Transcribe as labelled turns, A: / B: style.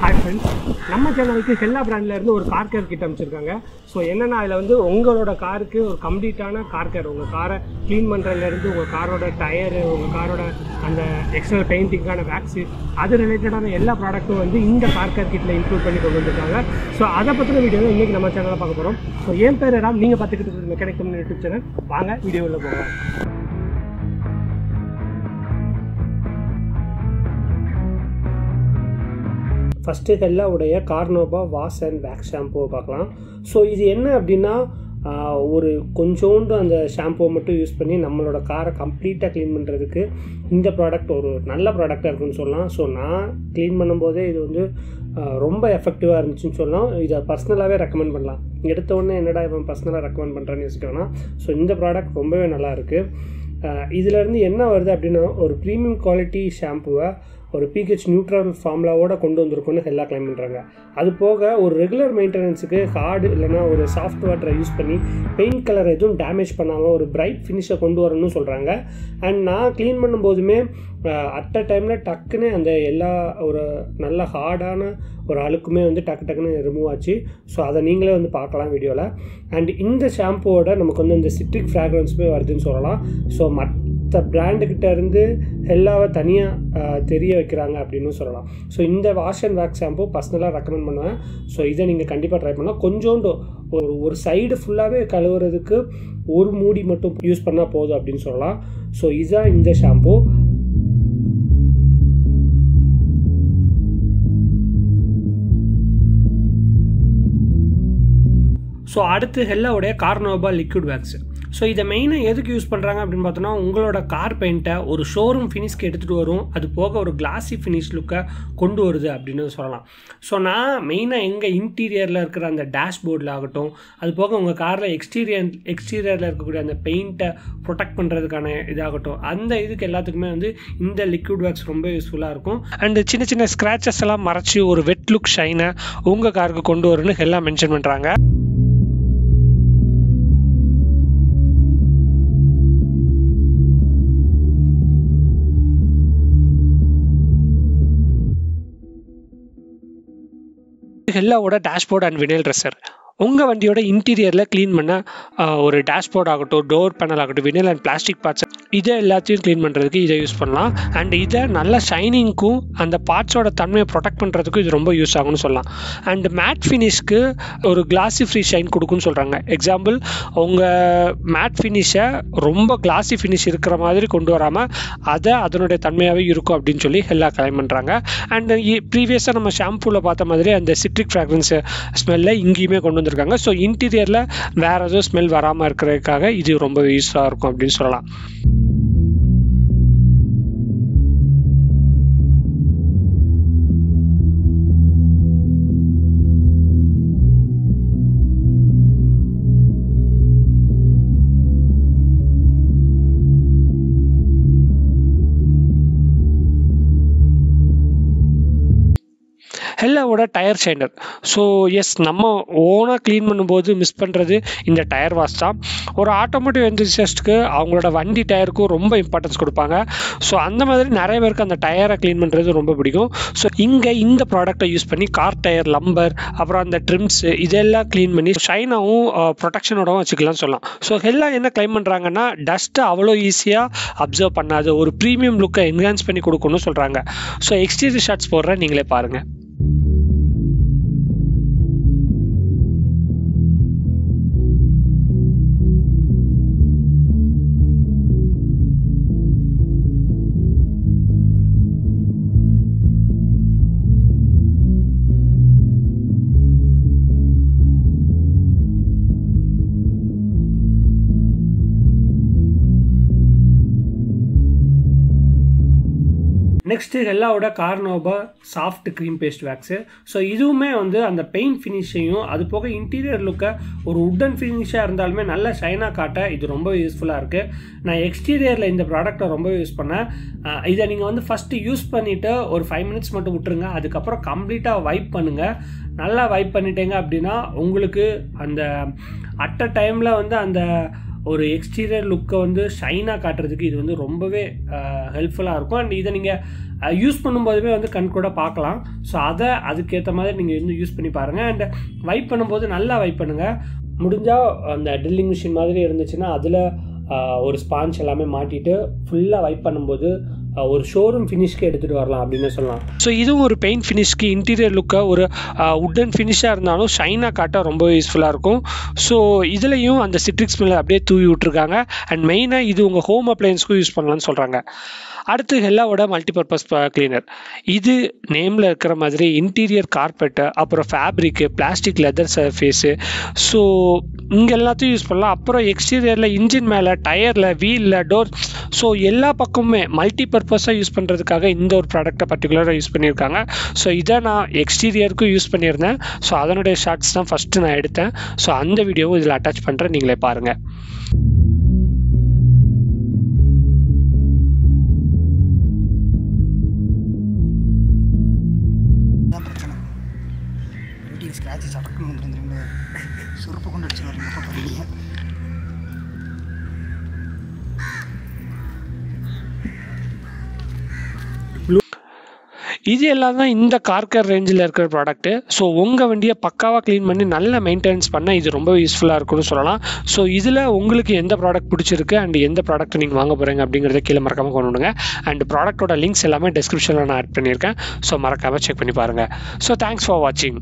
A: Hi friends, நம்ம சேனலுக்கு ஹெல்லா பிராண்ட்லேருந்து ஒரு கார் கேர் கிட் அமைச்சிருக்காங்க. ஸோ என்னென்னா அதில் வந்து உங்களோட காருக்கு ஒரு கம்ப்ளீட்டான கார் கேர், உங்கள் காரை க்ளீன் பண்ணுறதுலேருந்து உங்கள் காரோட டயரு, உங்கள் காரோட அந்த எக்ஸ்டர்னல் பெயிண்டிங்கான வேக்ஸு, அது ரிலேட்டடான எல்லா ப்ராடக்ட்டும் வந்து இந்த கார் கேர் கிட்டில் இன்க்ளூட் பண்ணி கொண்டு வந்திருக்காங்க. ஸோ அதை பற்றின வீடியோ தான் இன்றைக்கி நம்ம சேனலில் பார்க்க போகிறோம். ஸோ என் பேர் ராம், நீங்கள் பார்த்துக்கிட்டு இருக்கிற மெக்கானிக் கம்பெனி யூடியூப் சேனல். வாங்க வீடியோவில் போகலாம். ஃபஸ்ட்டு ஹெல்லாவுடைய கார்னோபா வாஷ் அண்ட் வேக்ஸ் ஷாம்புவை பார்க்கலாம். ஸோ இது என்ன அப்படின்னா, ஒரு கொஞ்சோண்டு அந்த ஷாம்புவை மட்டும் யூஸ் பண்ணி நம்மளோட காரை கம்ப்ளீட்டாக க்ளீன் பண்ணுறதுக்கு இந்த ப்ராடக்ட் ஒரு நல்ல ப்ராடக்டாக இருக்குன்னு சொல்லலாம். ஸோ நான் க்ளீன் பண்ணும்போதே இது வந்து ரொம்ப எஃபெக்டிவாக இருந்துச்சுன்னு சொல்லலாம். இதை பர்சனலாகவே ரெக்கமெண்ட் பண்ணலாம். எடுத்த உடனே என்னடா இவன் பர்சனலாக ரெக்கமெண்ட் பண்ணுறேன்னு யோசிக்கணும்னா, ஸோ இந்த ப்ராடக்ட் ரொம்பவே நல்லாயிருக்கு. இதிலேருந்து என்ன வருது அப்படின்னா, ஒரு ப்ரீமியம் குவாலிட்டி ஷாம்புவை ஒரு பிஹெச் நியூட்ரல் ஃபார்முலாவோடு கொண்டு வந்திருக்குன்னு ஹெல்லா கிளைம் பண்ணுறாங்க. அது போக ஒரு ரெகுலர் மெயின்டெனன்ஸுக்கு ஹார்டு இல்லைனா ஒரு சாஃப்ட் வாட்டரை யூஸ் பண்ணி பெயிண்ட் கலர் எதுவும் டேமேஜ் பண்ணாமல் ஒரு பிரைட் ஃபினிஷை கொண்டு வரணும்னு சொல்கிறாங்க. அண்ட் நான் க்ளீன் பண்ணும்போதுமே அட் அ டைமில் டக்குன்னு அந்த எல்லா ஒரு நல்ல ஹார்டான ஒரு அழுக்குமே வந்து டக்குன்னு ரிமூவ் ஆச்சு. ஸோ அதை நீங்களே வந்து பார்க்கலாம் வீடியோவில். அண்ட் இந்த ஷாம்புவோட நமக்கு வந்து இந்த சிட்ரிக் ஃப்ராக்ரன்ஸுமே வருதுன்னு சொல்லலாம். ஸோ மற்ற பிராண்டுக்கிட்ட இருந்து ஹெல்லாவை தனியாக தெரிய வைக்கிறாங்க அப்படின்னு சொல்லலாம். ஸோ இந்த வாஷ் அண்ட் வேக்ஸ் ஷாம்பு பர்சனலாக ரெக்கமெண்ட் பண்ணுவேன். ஸோ இதை நீங்கள் கண்டிப்பாக ட்ரை பண்ணலாம். கொஞ்சோண்டு ஒரு சைடு ஃபுல்லாகவே கழுவுறதுக்கு ஒரு மூடி மட்டும் யூஸ் பண்ணால் போதும் அப்படின்னு சொல்லலாம். ஸோ இதுதான் இந்த ஷாம்பு. ஸோ அடுத்து ஹெல்லாவுடைய கார்னோபா லிக்விட் வேக்ஸ். ஸோ இதை மெயினாக எதுக்கு யூஸ் பண்ணுறாங்க அப்படின்னு பார்த்தோன்னா, உங்களோட கார் பெயிண்ட்டை ஒரு ஷோரூம் ஃபினிஷ்க்கு எடுத்துகிட்டு வரும், அது போக ஒரு கிளாஸி ஃபினிஷ் லுக்கை கொண்டு வருது அப்படின்னு சொல்லலாம். ஸோ நான் மெயினாக எங்கள் இன்டீரியரில் இருக்கிற அந்த டேஷ்போர்டில் ஆகட்டும், அது போக உங்கள் காரில் எக்ஸ்டீரியரில் இருக்கக்கூடிய அந்த பெயிண்ட்டை ப்ரொடெக்ட் பண்ணுறதுக்கான இதாகட்டும், அந்த இதுக்கு எல்லாத்துக்குமே வந்து இந்த லிக்விட் வேக்ஸ் ரொம்ப யூஸ்ஃபுல்லாக இருக்கும். அண்டு சின்ன சின்ன ஸ்க்ராச்சஸ் எல்லாம் மறைச்சி ஒரு வெட் லுக் ஷைனை உங்கள் காருக்கு கொண்டு வரும்னு எல்லாம் மென்ஷன் பண்ணுறாங்க. ஹெல்லாவோட டேஷ்போர்ட் அண்ட் வினைல் ட்ரெஸ்ஸர் உங்கள் வண்டியோட இன்டீரியரில் க்ளீன் பண்ண ஒரு டேஷ்போர்ட் ஆகட்டும், டோர் பேனல் ஆகட்டும், வினைல் அண்ட் பிளாஸ்டிக் பார்ட்ஸ், இதை எல்லாத்தையும் க்ளீன் பண்ணுறதுக்கு இதை யூஸ் பண்ணலாம். அண்ட் இதை நல்ல ஷைனிங்க்கும் அந்த பார்ட்ஸோட தன்மையை ப்ரொடெக்ட் பண்ணுறதுக்கும் இது ரொம்ப யூஸ் ஆகும்னு சொல்லலாம். அண்ட் மேட் ஃபினிஷ்க்கு ஒரு கிளாஸி ஃப்ரீ ஷைன் கொடுக்குன்னு சொல்கிறாங்க. எக்ஸாம்பிள், உங்கள் மேட் ஃபினிஷை ரொம்ப கிளாஸி ஃபினிஷ் இருக்கிற மாதிரி கொண்டு வராமல் அதை அதனுடைய தன்மையாகவே இருக்கும் அப்படின்னு சொல்லி ஹெல்லா கிளைம் பண்ணுறாங்க. அண்ட் ப்ரீவியஸாக நம்ம ஷாம்பூவில் பார்த்த மாதிரி அந்த சிட்ரிக் ஃப்ராக்ரன்ஸ் ஸ்மெல்லை இங்கேயுமே கொண்டு வந்திருக்காங்க. ஸோ இன்டீரியரில் வேறு எதுவும் ஸ்மெல் வராமல் இருக்கிறதுக்காக இது ரொம்ப யூஸ்ஃபுல்லாக இருக்கும் அப்படின்னு சொல்லலாம். ஹெல்லாவோட டயர் ஷைனர். ஸோ எஸ், நம்ம ஓனாக க்ளீன் பண்ணும்போது மிஸ் பண்ணுறது இந்த டயர் வாஷ் தான். ஒரு ஆட்டோமேட்டிவ் என்தூசியாஸ்ட்டுக்கு அவங்களோட வண்டி டயருக்கும் ரொம்ப இம்பார்ட்டன்ஸ் கொடுப்பாங்க. ஸோ அந்த மாதிரி நிறைய பேருக்கு அந்த டயரை க்ளீன் பண்ணுறது ரொம்ப பிடிக்கும். ஸோ இங்கே இந்த ப்ராடக்டை யூஸ் பண்ணி கார் டயர், லம்பர், அப்புறம் அந்த ட்ரிம்ஸு இதெல்லாம் க்ளீன் பண்ணி ஷைனாகவும் ப்ரொடெக்ஷனோடவும் வச்சுக்கலாம்னு சொல்லலாம். ஸோ ஹெல்லா என்ன கிளைம் பண்ணுறாங்கன்னா, டஸ்ட்டை அவ்வளோ ஈஸியாக அப்சர்வ் பண்ணாது, ஒரு ப்ரீமியம் லுக்கை என்ஹான்ஸ் பண்ணி கொடுக்கணும்னு சொல்கிறாங்க. ஸோ எக்ஸ்டீரியர் ஷாட்ஸ் போடுற நீங்களே பாருங்கள். நெக்ஸ்ட்டு ஹெல்லாவோட carnauba soft cream paste wax. So இதுவுமே வந்து அந்த பெயிண்ட் ஃபினிஷையும் அது போக இன்டீரியர் லுக்கை ஒரு உட்டன் ஃபினிஷாக இருந்தாலுமே நல்ல ஷைனாக காட்ட இது ரொம்ப யூஸ்ஃபுல்லாக இருக்குது. நான் எக்ஸ்டீரியரில் இந்த ப்ராடக்டை ரொம்ப யூஸ் பண்ணேன். இதை நீங்கள் வந்து ஃபஸ்ட்டு யூஸ் பண்ணிவிட்டு ஒரு 5 மினிட்ஸ் மட்டும் விட்டுருங்க. அதுக்கப்புறம் கம்ப்ளீட்டாக வைப் பண்ணுங்கள். நல்லா வைப் பண்ணிட்டீங்க அப்படின்னா உங்களுக்கு அந்த அட் அ டைமில் வந்து அந்த ஒரு எக்ஸ்டீரியர் லுக்கை வந்து ஷைனாக காட்டுறதுக்கு இது வந்து ரொம்பவே ஹெல்ப்ஃபுல்லாக இருக்கும். அண்ட் இதை நீங்கள் யூஸ் பண்ணும்போதுமே வந்து கண் கூட பார்க்கலாம். ஸோ அதை அதுக்கேற்ற மாதிரி நீங்கள் வந்து யூஸ் பண்ணி பாருங்கள். அண்ட் வைப் பண்ணும்போது நல்லா வைப் பண்ணுங்கள். முடிஞ்சால் அந்த ட்ரில்லிங் மிஷின் மாதிரி இருந்துச்சுன்னா அதில் ஒரு ஸ்பாஞ்ச் எல்லாமே மாட்டிட்டு ஃபுல்லாக வைப் பண்ணும்போது ஒரு ஷோரூம் ஃபினிஷ்க்கு எடுத்துகிட்டு வரலாம் அப்படின்னு சொல்லலாம். ஸோ இதுவும் ஒரு பெயிண்ட் ஃபினிஷ்க்கு இன்டீரியர் லுக்கை ஒரு உட்டன் ஃபினிஷாக இருந்தாலும் ஷைனாக காட்ட ரொம்ப யூஸ்ஃபுல்லாக இருக்கும். ஸோ இதுலேயும் அந்த சிட்ரிக்ஸ் ஸ்மெல்லை அப்படியே தூவி விட்ருக்காங்க. அண்ட் மெயினாக இது உங்கள் ஹோம் அப்ளையன்ஸ்க்கும் யூஸ் பண்ணலான்னு சொல்கிறாங்க. அடுத்து ஹெல்லாவோட மல்டிபர்பஸ் கிளீனர். இது நேமில் இருக்கிற மாதிரி இன்டீரியர் கார்பெட்டு, அப்புறம் fabric, plastic leather surface, so இங்கே எல்லாத்தையும் யூஸ் பண்ணலாம். அப்புறம் எக்ஸ்டீரியரில் இன்ஜின் மேலே, டயரில், வீலில், டோர், ஸோ எல்லா பக்கமுமே மல்டிபர்பஸாக யூஸ் பண்ணுறதுக்காக இந்த ஒரு ப்ராடக்ட்டை பர்டிகுலராக யூஸ் பண்ணியிருக்காங்க. ஸோ இதை நான் எக்ஸ்டீரியருக்கும் யூஸ் பண்ணியிருந்தேன். ஸோ அதனுடைய ஷார்ட்ஸ் தான் ஃபஸ்ட்டு நான் எடுத்தேன். ஸோ அந்த வீடியோவும் இதில் அட்டாச் பண்ணுறேன், நீங்களே பாருங்கள்.
B: ஸ்க்ராட்சி சடக்குன்னு வந்துருந்துருங்க, சுருப்பு கொண்டு அடிச்சு வரீங்க. அப்போ பண்ணீங்க
A: இது எல்லாம் தான் இந்த கார்கர் ரேஞ்சில் இருக்கிற ப்ராடக்ட்டு. ஸோ உங்கள் வண்டியை பக்காவாக க்ளீன் பண்ணி நல்ல மெயின்டெனன்ஸ் பண்ண இது ரொம்ப யூஸ்ஃபுல்லாக இருக்கும்னு சொல்லலாம். ஸோ இதில் உங்களுக்கு எந்த ப்ராடக்ட் பிடிச்சிருக்கு அண்ட் எந்த ப்ராடக்ட் நீங்கள் வாங்க போகிறீங்க அப்படிங்கிறத கீழே மறக்காமல் கொண்டு விடுங்க. அண்ட் ப்ராடக்ட்டோட லிங்க்ஸ் எல்லாமே டிஸ்கிரிப்ஷனில் நான் ஆட் பண்ணியிருக்கேன். ஸோ மறக்காமல் செக் பண்ணி பாருங்கள். ஸோ தேங்க்ஸ் ஃபார் வாட்சிங்.